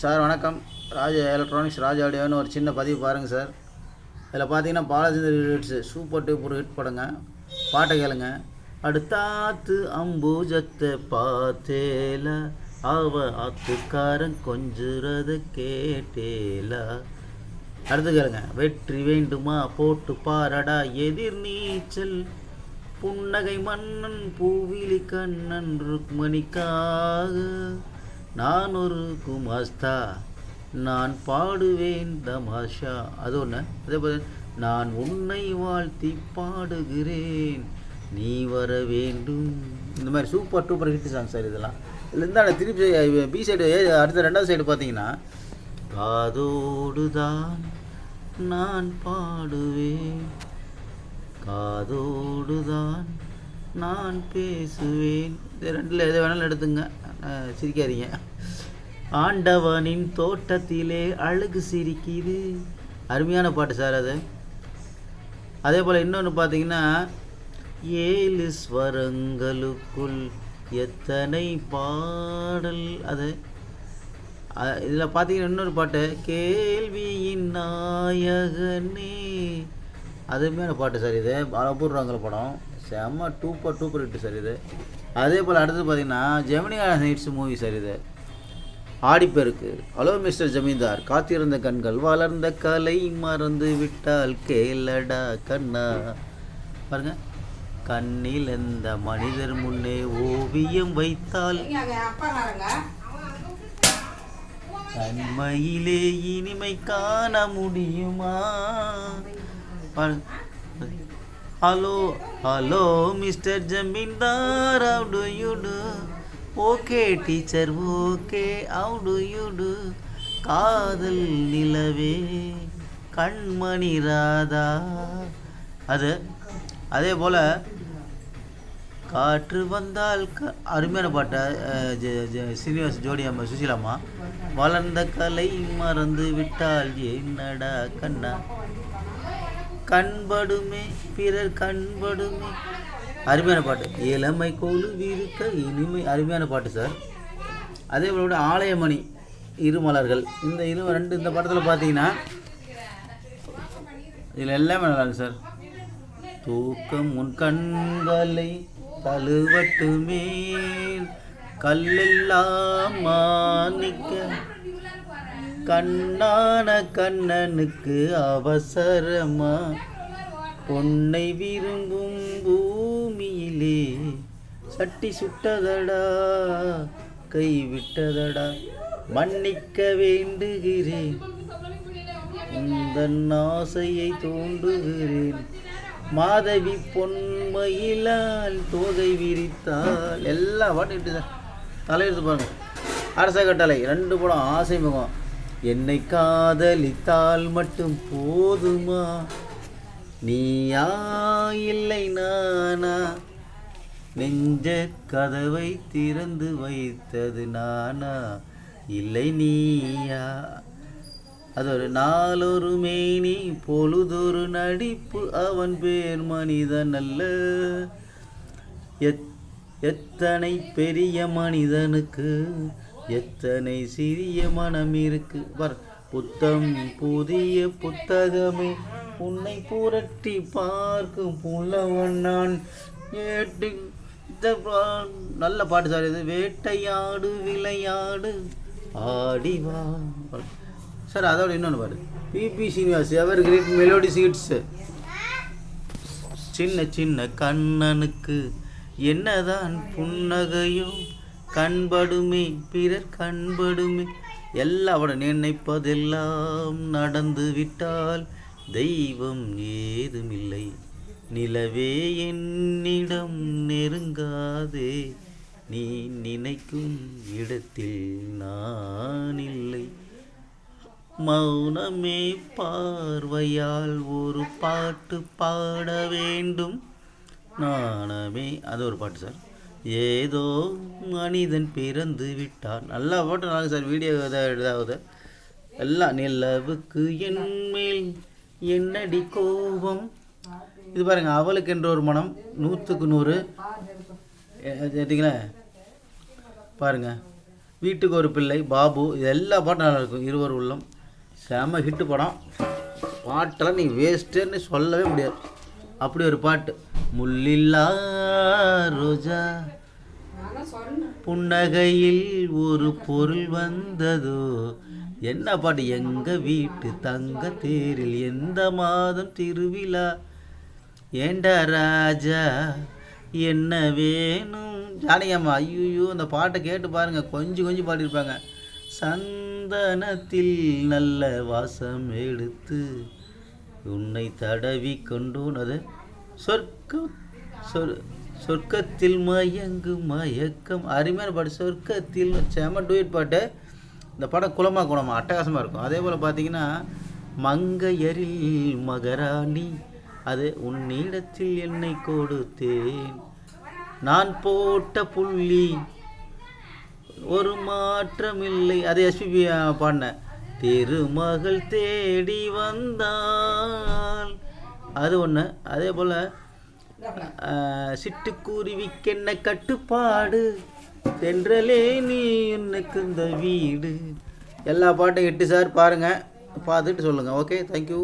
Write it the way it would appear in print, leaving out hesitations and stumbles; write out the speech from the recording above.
Sir வணக்கம். ராஜா electronics ராஜா ஆடியோன்னு ஒரு சின்ன பதிவு பாருங்கள் சார். இதில் பார்த்தீங்கன்னா Balaji hits super duper hit படங்க. பாட்டை கேளுங்க. அடுத்தாத்து அம்பூஜத்தை பார்த்தேல அவ ஆத்துக்காரன் கொஞ்சுறத கேட்டேல. அடுத்து கேளுங்க. வெற்றி வேண்டுமா போட்டு பாரடா எதிர் நீச்சல் புன்னகை மன்னன் பூவிலி கண்ணன் ருக்மணிக்காக நான் ஒரு குமாஸ்தா நான் பாடுவேன் தமாஷா. அது ஒன்று. அதே போல் நான் உன்னை வாழ்த்தி பாடுகிறேன் நீ வர வேண்டும். இந்த மாதிரி super duper hit song sir இதெல்லாம். இதில் இருந்தால் திருப்பி பி சைடு அடுத்த ரெண்டாவது சைடு பார்த்தீங்கன்னா காதோடு தான் நான் பாடுவேன் காதோடு தான் நான் பேசுவேன். இது ரெண்டில் எதை வேணாலும் எடுத்துங்க, சிரிக்காதீங்க. ஆண்டவனின் தோட்டத்திலே அழகு சிரிக்குது. அருமையான பாட்டு சார் அது. அதே போல் இன்னொன்று பார்த்தீங்கன்னா 7 ஸ்வரங்களுக்குள் எத்தனை பாடல். அது இதில் பார்த்தீங்கன்னா இன்னொரு பாட்டு கேள்வியின் நாயகனே. அதுவுமே பாட்டு சார் இது. அபூர்வங்கள படம் செம்ம டூப்பர் ஹிட்டு சார் இது. அதே போல் அடுத்தது பார்த்தீங்கன்னா ஜெமினி ஹிட்ஸ் மூவி சார் இது. ஆடிப்பெருக்கு ஹலோ மிஸ்டர் ஜமீன்தார் காத்திருந்த கண்கள் வளர்ந்த கலை மறந்து விட்டால் கேளடா கண்ணா. பாருங்க. கண்ணில் எந்த மனிதர் முன்னே ஓவியம் வைத்தால் கண்மையிலே இனிமை காண முடியுமா. Hello hello mister zamindar how do you do? Okay teacher okay how do you do? காதல் நிலவே கண்மணி ராதா. அது அதே போல் காற்று வந்தால் அருமையான பாட்டை சீனிவாஸ் ஜோடி அம்மா சுசீலாம்மா. வளர்ந்த கலை மறந்து விட்டால் என்னடா கண்ணா கண்படுமே பிறர் கண்படுமே. அருமையான பாட்டு. இளமை கோலு விருக்க இனிமை. அருமையான பாட்டு சார். அதே போல ஆலயமணி இருமலர்கள் இந்த இந்த படத்தில் பார்த்தீங்கன்னா இதில் எல்லாமே நல்லா இருக்கு சார். தூக்கம் உன் கண்களை தழுவட்டுமே கல்லெல்லாம் மாணிக்க கண்ணான கண்ணனுக்கு அவசரமா பொன்னை விரும்பும் பூமியிலே சட்டி சுட்டதடா கைவிட்டதடா மன்னிக்க வேண்டுகிறேன் உந்தன் ஆசையை தூண்டுகிறேன் மாதவி பொன்மையிலால் தோகை விரித்தால். எல்லா பாட்டும் இட்டு தான் தலையெடுத்து பாருங்க. அரச கட்டளை 2 படம் ஆசை முகம். என்னை காதலித்தால் மட்டும் போதுமா நீயா இல்லை நானா நெஞ்ச கதவை திறந்து வைத்தது நானா இல்லை நீயா. அது ஒரு நாளொரு மேனி பொழுதொரு நடிப்பு அவன் பேர் மனிதன் அல்ல. எத்தனை பெரிய மனிதனுக்கு எத்தனை சிறிய மனம் இருக்கு. புத்தம் புதிய புத்தகமே உன்னை புரட்டி பார்க்கும் புலவன் நான் ஏட்டு. நல்ல பாட்டு சார் இது. வேட்டையாடு விளையாடு ஆடிவா சார். அதோட இன்னொன்று பாரு பிபி சீனிவாஸ் எவர் கிரேட் மெலோடி ஹிட்ஸ். சின்ன சின்ன கண்ணனுக்கு என்னதான் புன்னகையோ கண்படுமே பிறர் கண்படுமே எல்லாவோட நினைப்பதெல்லாம் நடந்து விட்டால் தெய்வம் ஏதுமில்லை நிலவே என்னிடம் நெருங்காதே நீ நினைக்கும் இடத்தில் நான் இல்லை மௌனமே பார்வையால் ஒரு பாட்டு பாட வேண்டும் நாணமே. அது ஒரு பாட்டு சார். ஏதோ மனிதன் பிறந்து விட்டான். நல்லா பாட்டு நாங்கள் சார். வீடியோ இதாவது எல்லாம் நிலவுக்கு என்மேல் என்னடி கோபம். இது பாருங்கள். அவளுக்கு என்ற ஒரு மனம் 100க்கு 100 கேட்டிங்களா பாருங்கள். வீட்டுக்கு ஒரு பிள்ளை, பாபு, இது எல்லா பாட்டும் நல்லாயிருக்கும். இருவர் உள்ளம் செம ஹிட்டு படம். பாட்டெல்லாம் நீ வேஸ்ட்டுன்னு சொல்லவே முடியாது, அப்படி ஒரு பாட்டு. முள்ளில்லா ரோஜா புன்னகையில் ஒரு பொருள் வந்ததோ, என்ன பாட்டு. எங்கள் வீட்டு தங்க தேரில் எந்த மாதம் திருவிழா, ஏண்டா ராஜா என்ன வேணும். ஜானகியம்மா, ஐயோ அந்த பாட்டை கேட்டு பாருங்கள், கொஞ்சம் கொஞ்சம் பாடியிருப்பாங்க. சந்தனத்தில் நல்ல வாசம் எடுத்து உன்னை தடவி கொண்டோன், அது சொர்க்கத்தில் மயங்கும் மயக்கம், அருமையான பாட்டு. சொர்க்கத்தில் செம டூயட் பாட்டு. இந்த படம் குலமா குணமா அட்டகாசமாக இருக்கும். அதே போல் பார்த்தீங்கன்னா மங்கையரில் மகராணி, அது உன்னிடத்தில் என்னை கொடுத்தேன், நான் போட்ட புள்ளி ஒரு மாற்றமில்லை, அது எஸ்பிபி பாடின. திருமகள் தேடி வந்தால், அது ஒன்று. அதே போல் சிட்டுக்குருவிக்கென்ன கட்டுப்பாடு, தென்றலே நீ எனக்கு இந்த வீடு, எல்லா பாட்டும் 8 சார் பாருங்கள், பார்த்துட்டு சொல்லுங்கள். Okay, thank you.